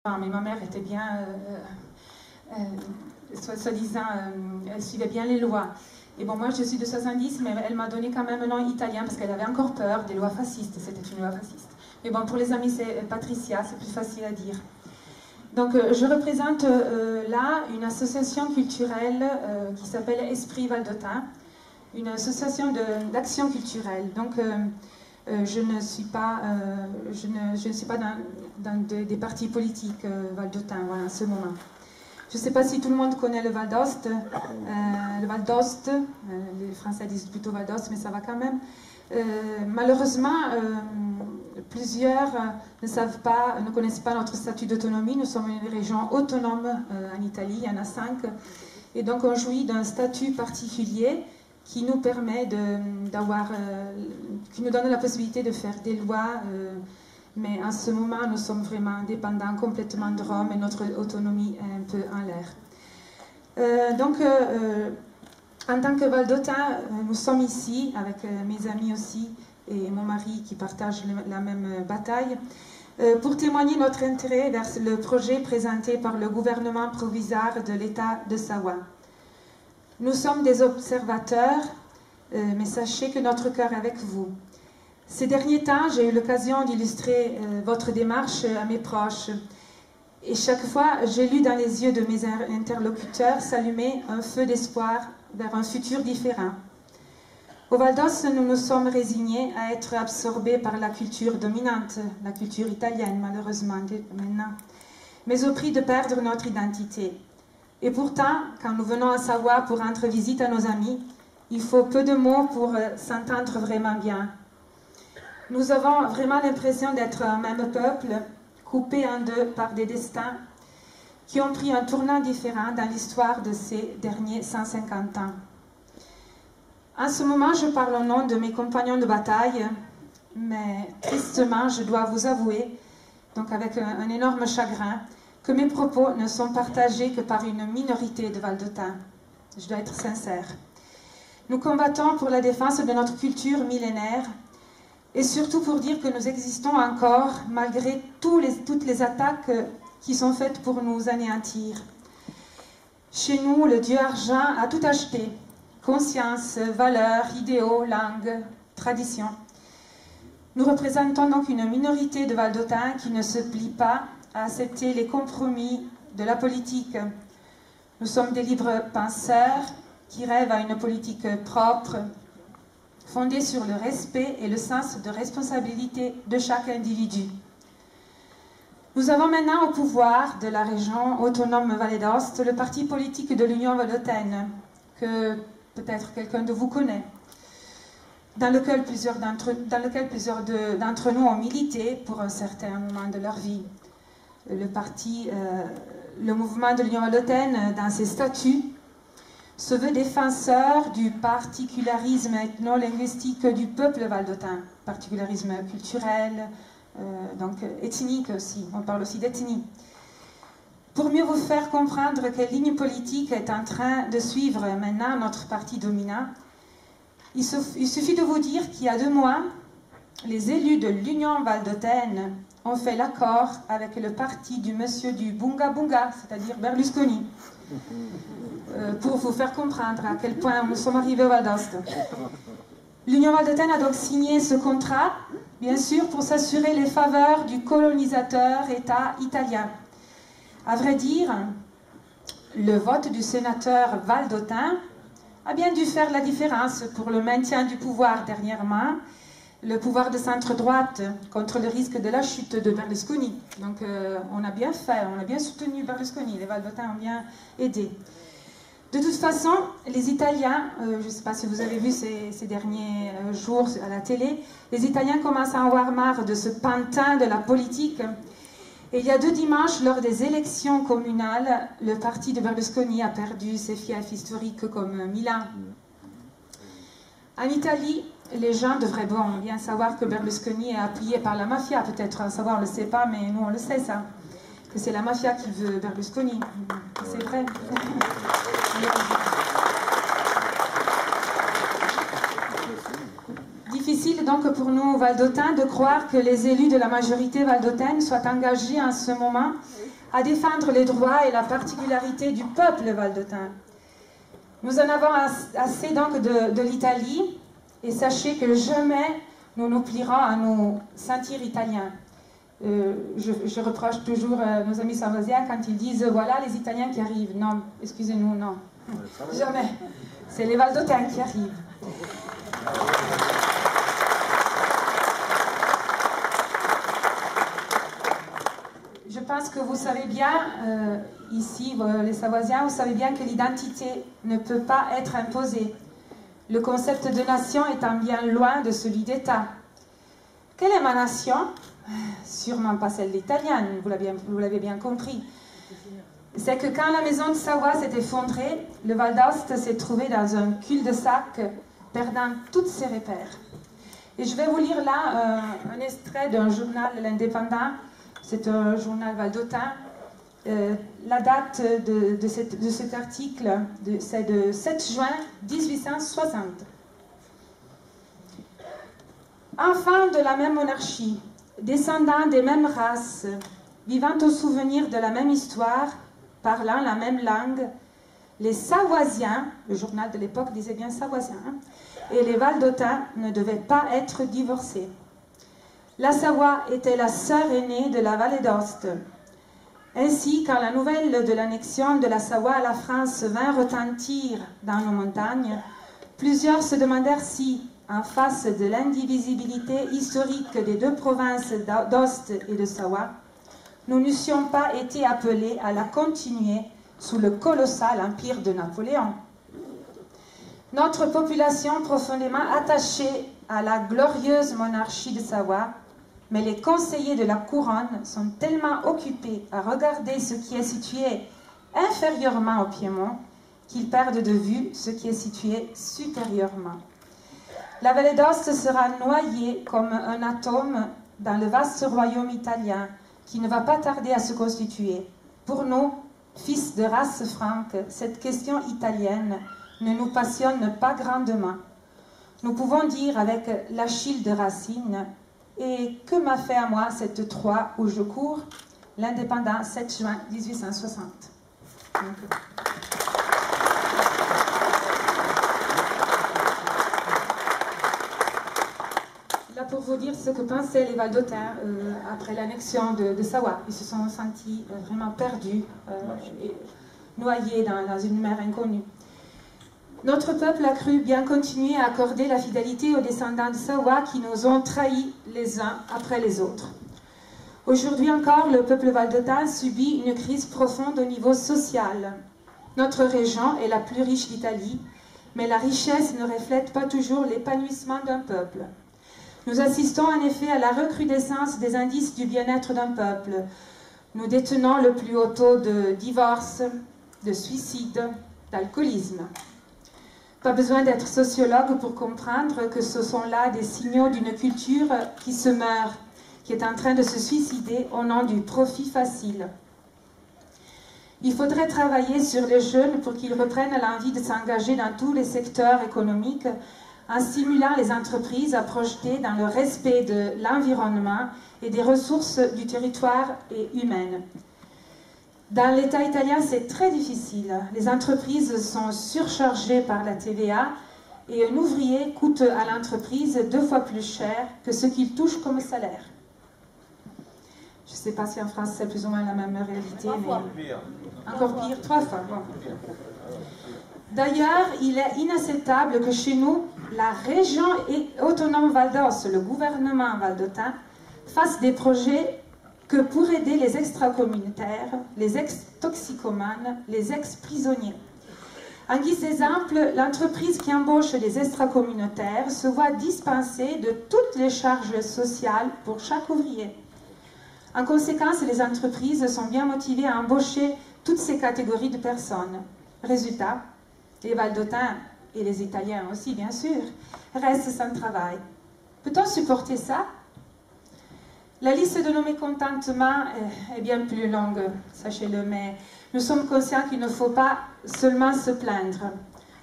Mais ma mère était bien, soi-disant, elle suivait bien les lois. Et bon, moi je suis de 70, mais elle m'a donné quand même un nom italien parce qu'elle avait encore peur des lois fascistes. C'était une loi fasciste. Mais bon, pour les amis, c'est Patricia, c'est plus facile à dire. Donc, je représente là une association culturelle qui s'appelle Esprit Valdôtain, une association d'action culturelle. Donc, je ne suis pas dans des partis politiques valdôtains, voilà, en ce moment. Je ne sais pas si tout le monde connaît le Val d'Aoste. Le Val d'Aoste, les Français disent plutôt Val d'Aoste, mais ça va quand même. Malheureusement, plusieurs ne connaissent pas notre statut d'autonomie. Nous sommes une région autonome en Italie, il y en a 5. Et donc on jouit d'un statut particulier qui nous permet qui nous donne la possibilité de faire des lois, mais en ce moment nous sommes vraiment dépendants complètement de Rome et notre autonomie est un peu en l'air. En tant que Valdôtain, nous sommes ici avec mes amis aussi et mon mari qui partagent la même bataille pour témoigner notre intérêt vers le projet présenté par le gouvernement provisoire de l'État de Savoie. Nous sommes des observateurs, mais sachez que notre cœur est avec vous. Ces derniers temps, j'ai eu l'occasion d'illustrer votre démarche à mes proches. Et chaque fois, j'ai lu dans les yeux de mes interlocuteurs s'allumer un feu d'espoir vers un futur différent. Au Val d'Aoste, nous nous sommes résignés à être absorbés par la culture dominante, la culture italienne, malheureusement, maintenant, mais au prix de perdre notre identité. Et pourtant, quand nous venons à Savoie pour rendre visite à nos amis, il faut peu de mots pour s'entendre vraiment bien. Nous avons vraiment l'impression d'être un même peuple, coupé en deux par des destins qui ont pris un tournant différent dans l'histoire de ces derniers 150 ans. En ce moment, je parle au nom de mes compagnons de bataille, mais tristement, je dois vous avouer, donc avec un énorme chagrin, que mes propos ne sont partagés que par une minorité de Valdôtains. Je dois être sincère. Nous combattons pour la défense de notre culture millénaire et surtout pour dire que nous existons encore malgré toutes les attaques qui sont faites pour nous anéantir. Chez nous, le dieu argent a tout acheté. Conscience, valeurs, idéaux, langue, tradition. Nous représentons donc une minorité de Valdôtains qui ne se plie pas à accepter les compromis de la politique. Nous sommes des libres penseurs qui rêvent à une politique propre, fondée sur le respect et le sens de responsabilité de chaque individu. Nous avons maintenant au pouvoir de la région autonome Val d'Aoste le parti politique de l'Union valdôtaine, que peut-être quelqu'un de vous connaît, dans lequel plusieurs d'entre nous ont milité pour un certain moment de leur vie. Le mouvement de l'Union valdôtaine, dans ses statuts, se veut défenseur du particularisme ethno-linguistique du peuple valdôtain, particularisme culturel, donc ethnique aussi, on parle aussi d'ethnie. Pour mieux vous faire comprendre quelle ligne politique est en train de suivre maintenant notre parti dominant, il suffit de vous dire qu'il y a 2 mois, les élus de l'Union valdôtaine ont fait l'accord avec le parti du monsieur du Bunga Bunga, c'est-à-dire Berlusconi, pour vous faire comprendre à quel point nous sommes arrivés au Val d'Aoste. L'Union valdôtaine a donc signé ce contrat, bien sûr, pour s'assurer les faveurs du colonisateur État italien. À vrai dire, le vote du sénateur valdôtain a bien dû faire la différence pour le maintien du pouvoir dernièrement, le pouvoir de centre-droite contre le risque de la chute de Berlusconi. Donc on a bien fait, on a bien soutenu Berlusconi, les Valdôtains ont bien aidé. De toute façon, les Italiens, je ne sais pas si vous avez vu ces derniers jours à la télé, les Italiens commencent à avoir marre de ce pantin de la politique. Et il y a 2 dimanches, lors des élections communales, le parti de Berlusconi a perdu ses fiefs historiques comme Milan. En Italie, les gens devraient bien savoir que Berlusconi est appuyé par la mafia. Peut-être savoir, on ne le sait pas, mais nous on le sait ça. Que c'est la mafia qui veut Berlusconi. C'est vrai. Difficile donc pour nous, Valdôtains, de croire que les élus de la majorité valdôtaine soient engagés en ce moment à défendre les droits et la particularité du peuple valdotin. Nous en avons assez donc de l'Italie, et sachez que jamais nous nous plierons à nous sentir italiens. Je reproche toujours nos amis sarrasiens quand ils disent « voilà les Italiens qui arrivent ». Non, excusez-nous, non. Jamais. C'est les Valdotins qui arrivent. Je pense que vous savez bien, ici, les Savoisiens, vous savez bien que l'identité ne peut pas être imposée. Le concept de nation étant bien loin de celui d'État. Quelle est ma nation? Sûrement pas celle d'Italienne, vous l'avez bien compris. C'est que quand la maison de Savoie s'est effondrée, le Val d'Aoste s'est trouvé dans un cul-de-sac, perdant tous ses repères. Et je vais vous lire là un extrait d'un journal L'Indépendant. C'est un journal valdotin. La date de cet article, c'est de 7 juin 1860. Enfants de la même monarchie, descendants des mêmes races, vivant au souvenir de la même histoire, parlant la même langue, les Savoisiens, le journal de l'époque disait bien Savoisiens, et les Valdotins ne devaient pas être divorcés. La Savoie était la sœur aînée de la vallée d'Aoste. Ainsi, quand la nouvelle de l'annexion de la Savoie à la France vint retentir dans nos montagnes, plusieurs se demandèrent si, en face de l'indivisibilité historique des deux provinces d'Aoste et de Savoie, nous n'eussions pas été appelés à la continuer sous le colossal empire de Napoléon. Notre population profondément attachée à la glorieuse monarchie de Savoie, mais les conseillers de la couronne sont tellement occupés à regarder ce qui est situé inférieurement au Piémont qu'ils perdent de vue ce qui est situé supérieurement. La vallée d'Aoste sera noyée comme un atome dans le vaste royaume italien qui ne va pas tarder à se constituer. Pour nous, fils de race franque, cette question italienne ne nous passionne pas grandement. Nous pouvons dire avec l'Achille de Racine « Et que m'a fait à moi cette Troie où je cours ?» L'Indépendant, 7 juin 1860. Là, pour vous dire ce que pensaient les Valdotins après l'annexion de Savoie. Ils se sont sentis vraiment perdus, et noyés dans une mer inconnue. Notre peuple a cru bien continuer à accorder la fidélité aux descendants de Savoie qui nous ont trahis les uns après les autres. Aujourd'hui encore, le peuple valdotin subit une crise profonde au niveau social. Notre région est la plus riche d'Italie, mais la richesse ne reflète pas toujours l'épanouissement d'un peuple. Nous assistons en effet à la recrudescence des indices du bien-être d'un peuple. Nous détenons le plus haut taux de divorce, de suicide, d'alcoolisme. Pas besoin d'être sociologue pour comprendre que ce sont là des signaux d'une culture qui se meurt, qui est en train de se suicider au nom du profit facile. Il faudrait travailler sur les jeunes pour qu'ils reprennent l'envie de s'engager dans tous les secteurs économiques en stimulant les entreprises à projeter dans le respect de l'environnement et des ressources du territoire et humaines. Dans l'État italien, c'est très difficile. Les entreprises sont surchargées par la TVA et un ouvrier coûte à l'entreprise 2 fois plus cher que ce qu'il touche comme salaire. Je ne sais pas si en France c'est plus ou moins la même réalité, mais encore pire, 3 fois. Bon. D'ailleurs, il est inacceptable que chez nous, la région autonome Val d'Aoste, le gouvernement valdotin, fasse des projets que pour aider les extracommunautaires, les ex-toxicomanes, les ex-prisonniers. En guise d'exemple, l'entreprise qui embauche les extracommunautaires se voit dispensée de toutes les charges sociales pour chaque ouvrier. En conséquence, les entreprises sont bien motivées à embaucher toutes ces catégories de personnes. Résultat, les Valdotins, et les Italiens aussi bien sûr, restent sans travail. Peut-on supporter ça? La liste de nos mécontentements est bien plus longue, sachez-le, mais nous sommes conscients qu'il ne faut pas seulement se plaindre.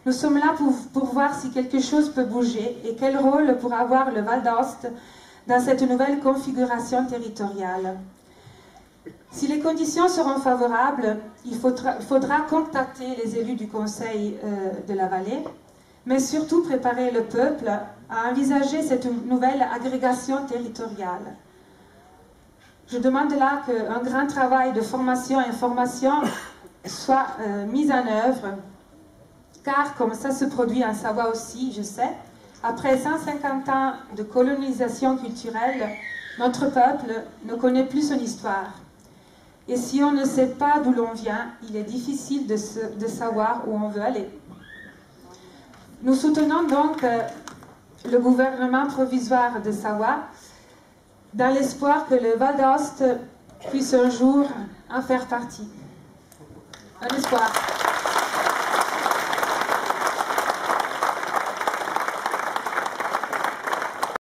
Nous sommes là pour voir si quelque chose peut bouger et quel rôle pourra avoir le Val d'Aoste dans cette nouvelle configuration territoriale. Si les conditions seront favorables, il faudra contacter les élus du Conseil de la Vallée, mais surtout préparer le peuple à envisager cette nouvelle agrégation territoriale. Je demande là qu'un grand travail de formation et information soit mis en œuvre, car comme ça se produit en Savoie aussi, je sais, après 150 ans de colonisation culturelle, notre peuple ne connaît plus son histoire. Et si on ne sait pas d'où l'on vient, il est difficile de savoir où on veut aller. Nous soutenons donc le gouvernement provisoire de Savoie dans l'espoir que le Val d'Aoste puisse un jour en faire partie. Un espoir.